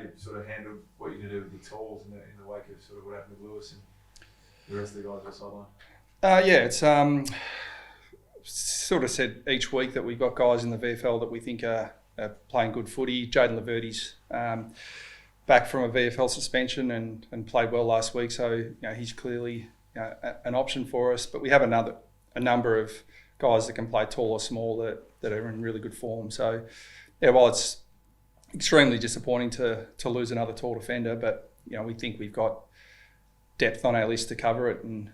you sort of handled what you're going to do with your tools in the wake of sort of what happened with Lewis and the rest of the guys on the sideline? Yeah, it's sort of said each week that we've got guys in the VFL that we think are playing good footy. Jaden Laverty's back from a VFL suspension and played well last week, so he's clearly an option for us. But we have a number of guys that can play tall or small that are in really good form. So yeah, while it's extremely disappointing to lose another tall defender, but we think we've got depth on our list to cover it, and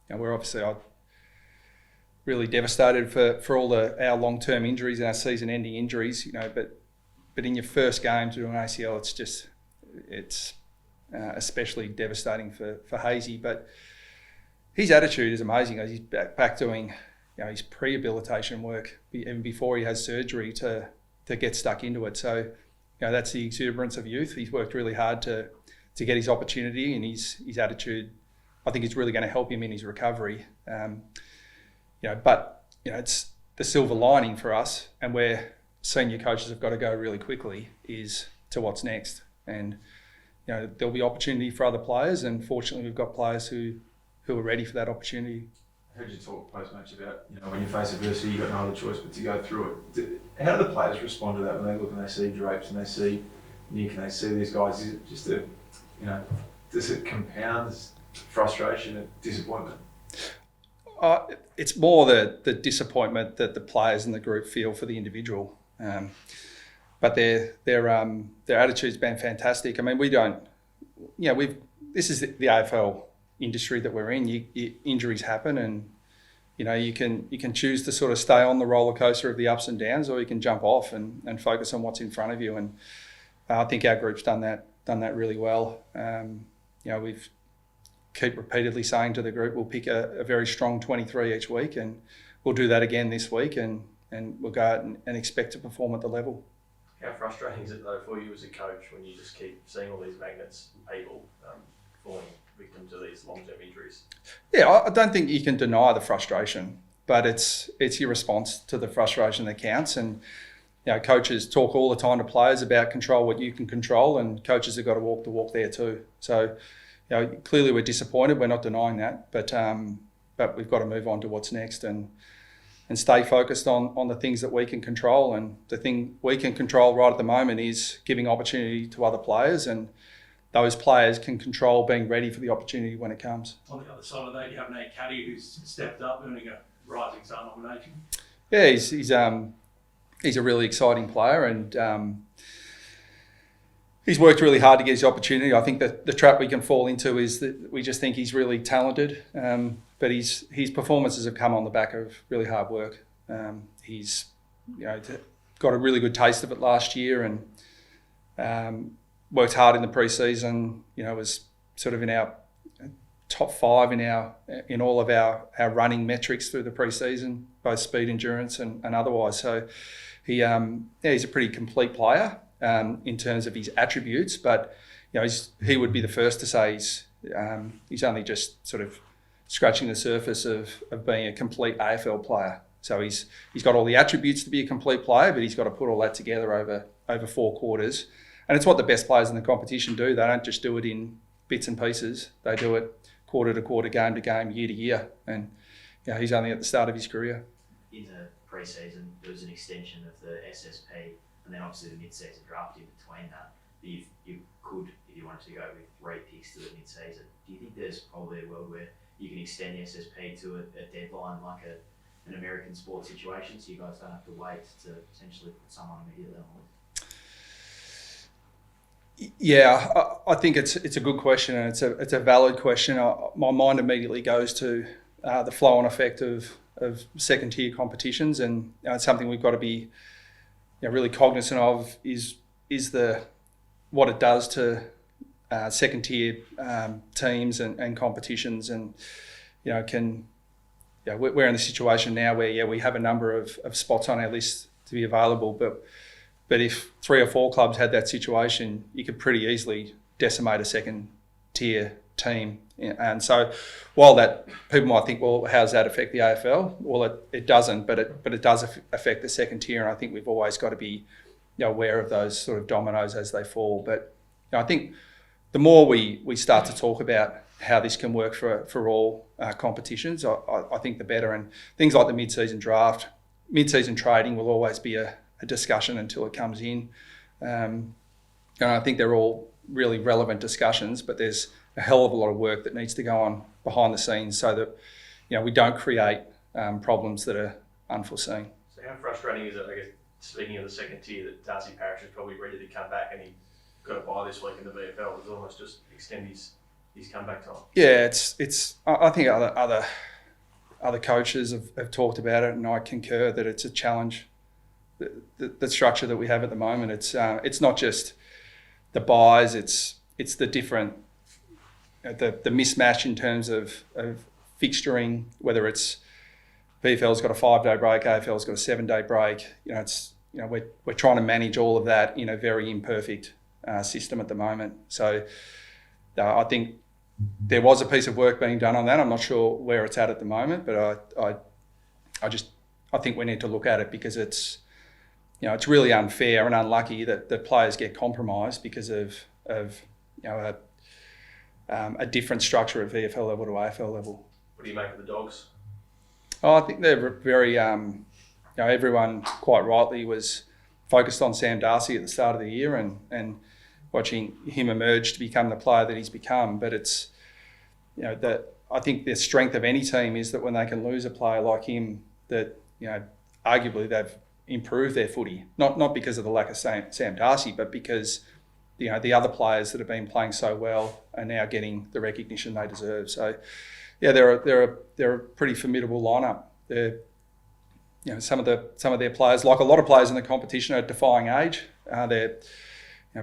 we're obviously really devastated for all our long-term injuries and our season-ending injuries. But in your first game to do an ACL, it's especially devastating for Hazy. But his attitude is amazing. He's back doing his prehabilitation work even before he has surgery to get stuck into it. So that's the exuberance of youth. He's worked really hard to get his opportunity, and his attitude, I think, is really going to help him in his recovery. But it's the silver lining for us, and where senior coaches have got to go really quickly is to what's next. And there'll be opportunity for other players, and fortunately we've got players who are ready for that opportunity. I heard you talk post-match about when you face adversity, you've got no other choice but to go through it. How do the players respond to that when they look and they see Drapes and they see Nick and they see these guys? Is it just does it compound frustration and disappointment? It's more the disappointment that the players in the group feel for the individual. But their attitude's been fantastic. I mean, this is the AFL industry that we're in. Injuries happen, and you can choose to sort of stay on the roller coaster of the ups and downs, or you can jump off and focus on what's in front of you. And I think our group's done that really well. We've keep repeatedly saying to the group, we'll pick a very strong 23 each week, and we'll do that again this week, and we'll go out and expect to perform at the level. How frustrating is it though for you as a coach when you just keep seeing all these magnets and people falling victim to these long-term injuries? Yeah, I don't think you can deny the frustration, but it's your response to the frustration that counts. And coaches talk all the time to players about control what you can control, and coaches have got to walk the walk there too. So clearly we're disappointed. We're not denying that, but we've got to move on to what's next and stay focused on the things that we can control. And the thing we can control right at the moment is giving opportunity to other players, and those players can control being ready for the opportunity when it comes. On the other side of that, you have Nate Caddy, who's stepped up, earning a Rising Star nomination. Yeah, he's a really exciting player, and he's worked really hard to get his opportunity. I think that the trap we can fall into is that we just think he's really talented, but his performances have come on the back of really hard work. He's got a really good taste of it last year, and worked hard in the pre-season. Was sort of in our top 5 in all of our running metrics through the pre-season, both speed, endurance, and otherwise. So he's a pretty complete player in terms of his attributes, but he would be the first to say he's only just sort of scratching the surface of being a complete AFL player. So he's got all the attributes to be a complete player, but he's got to put all that together over 4 quarters. And it's what the best players in the competition do. They don't just do it in bits and pieces. They do it quarter to quarter, game to game, year to year. And he's only at the start of his career. In the pre-season, there was an extension of the SSP, and then obviously the mid-season draft in between that. But you could, if you wanted to go with 3 picks to the mid-season, do you think there's probably a world where you can extend the SSP to a deadline like an American sports situation, so you guys don't have to wait to potentially put someone immediately on the list? Yeah, I think it's a good question, and it's a valid question. My mind immediately goes to the flow-on effect of second-tier competitions, and it's something we've got to be really cognizant of. Is what it does to second-tier teams and competitions, and we're in the situation now where we have a number of spots on our list to be available, but if 3 or 4 clubs had that situation, you could pretty easily decimate a second-tier team. And so while that, people might think, well, how does that affect the AFL? Well, it doesn't, but it does affect the second tier, and I think we've always got to be aware of those sort of dominoes as they fall. But I think the more we start to talk about how this can work for all competitions, I think the better. And things like the mid-season draft, mid-season trading will always be a discussion until it comes in. And I think they're all really relevant discussions, but there's a hell of a lot of work that needs to go on behind the scenes so that we don't create problems that are unforeseen. So how frustrating is it, I guess, speaking of the second tier, that Darcy Parish is probably ready to come back and he got a bye this week in the VFL? It's almost just extend his comeback time. Yeah, it's. I think other coaches have talked about it, and I concur that it's a challenge. The structure that we have at the moment, it's not just the buys, it's the different the mismatch in terms of fixturing, whether it's VFL's got a 5-day break, AFL's got a 7-day break. We're trying to manage all of that in a very imperfect system at the moment. So I think there was a piece of work being done on that. I'm not sure where it's at the moment, but I think we need to look at it because it's really unfair and unlucky that players get compromised because of a different structure at VFL level to AFL level. What do you make of the Dogs? I think they're very, everyone quite rightly was focused on Sam Darcy at the start of the year and watching him emerge to become the player that he's become. But it's, I think the strength of any team is that when they can lose a player like him, that, arguably they've improved their footy. Not because of the lack of Sam Darcy, but because, the other players that have been playing so well are now getting the recognition they deserve. So, yeah, they're a pretty formidable lineup. They're, some of their players, like a lot of players in the competition, are defying age. They're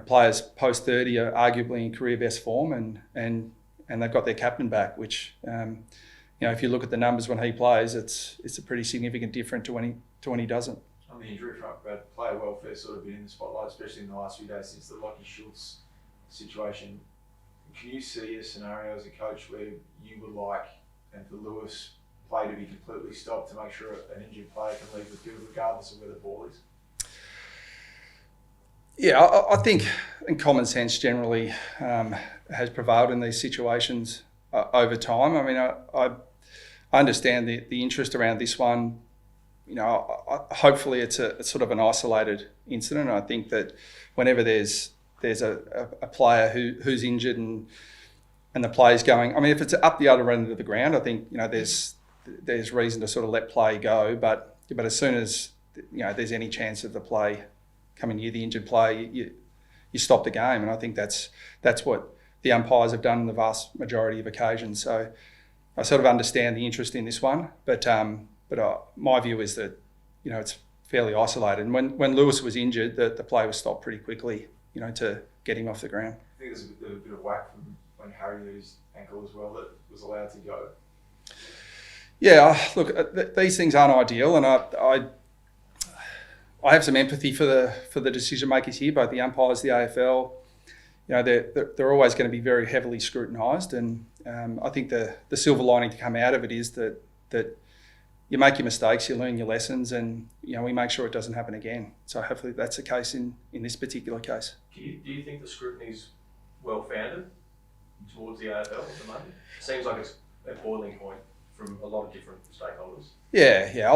players post 30 are arguably in career best form, and they've got their captain back, which if you look at the numbers when he plays, it's a pretty significant difference to when he doesn't. On the injury front, Brad, player welfare sort of been in the spotlight, especially in the last few days since the Lockie Schultz situation. Can you see a scenario as a coach where you would like, and for Lewis, play to be completely stopped to make sure an injured player can leave the field regardless of where the ball is? Yeah, I think common sense generally has prevailed in these situations over time. I mean, I understand the interest around this one. Hopefully it's sort of an isolated incident. I think that whenever there's a player who's injured and the play's going, I mean, if it's up the other end of the ground, I think there's reason to sort of let play go. But as soon as there's any chance of the play coming near the injured player, you stop the game. And I think that's what the umpires have done in the vast majority of occasions. So I sort of understand the interest in this one, but my view is that it's fairly isolated. And when Lewis was injured, the play was stopped pretty quickly, to get him off the ground. I think there's a bit of whack from when Harry hit his ankle as well that was allowed to go. Yeah, look, these things aren't ideal, and I have some empathy for the decision makers here, both the umpires, the AFL. They're always going to be very heavily scrutinised, and I think the silver lining to come out of it is that you make your mistakes, you learn your lessons, and we make sure it doesn't happen again. So hopefully that's the case in this particular case. Do you think the scrutiny is well founded towards the AFL at the moment? It seems like it's a boiling point from a lot of different stakeholders. Yeah.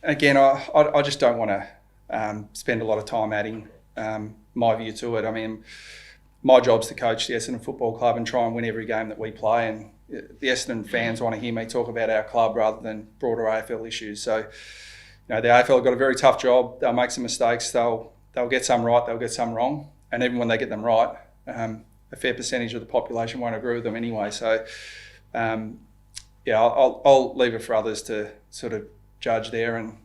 I just don't want to spend a lot of time adding my view to it. I mean, my job's to coach the Essendon Football Club and try and win every game that we play, and the Essendon fans want to hear me talk about our club rather than broader AFL issues. So, the AFL have got a very tough job. They'll make some mistakes. They'll get some right. They'll get some wrong. And even when they get them right, a fair percentage of the population won't agree with them anyway. So, I'll leave it for others to sort of judge there. And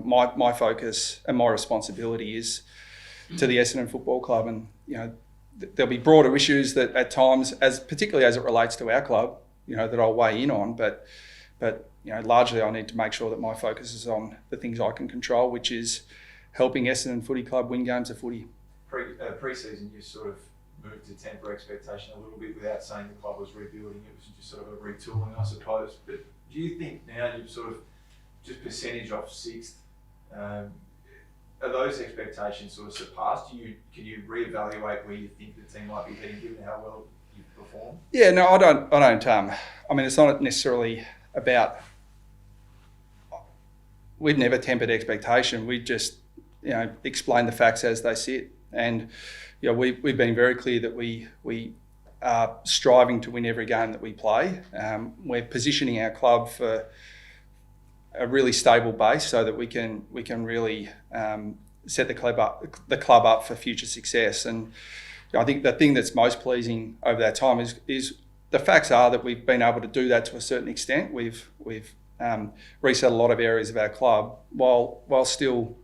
my focus and my responsibility is to the Essendon Football Club, and there'll be broader issues that at times, particularly as it relates to our club, that I'll weigh in on. But largely I need to make sure that my focus is on the things I can control, which is helping Essendon Footy Club win games of footy. Pre-season, you sort of moved to temper expectation a little bit without saying the club was rebuilding. It was just sort of a retooling, I suppose. But do you think now you've sort of just percentage off sixth? are those expectations sort of surpassed? Can you reevaluate where you think the team might be heading given how well you've performed? Yeah, no, I don't. I mean, it's not necessarily about. We've never tempered expectation. We just, explain the facts as they sit, and we've been very clear that we are striving to win every game that we play. We're positioning our club for a really stable base so that we can really set the club up for future success. And I think the thing that's most pleasing over that time is the facts are that we've been able to do that to a certain extent. We've reset a lot of areas of our club while still,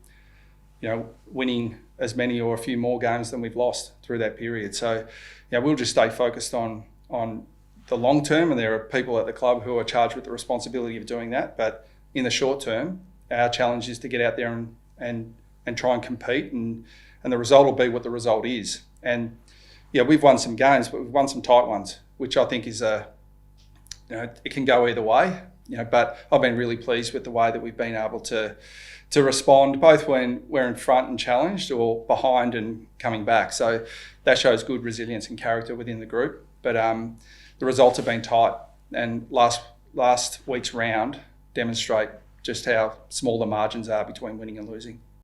winning as many or a few more games than we've lost through that period. So, we'll just stay focused on the long term, and there are people at the club who are charged with the responsibility of doing that. But in the short term, our challenge is to get out there and try and compete, and the result will be what the result is. And we've won some games, but we've won some tight ones, which I think is it can go either way. But I've been really pleased with the way that we've been able to respond, both when we're in front and challenged, or behind and coming back. So that shows good resilience and character within the group. But the results have been tight, and last week's round demonstrate just how small the margins are between winning and losing.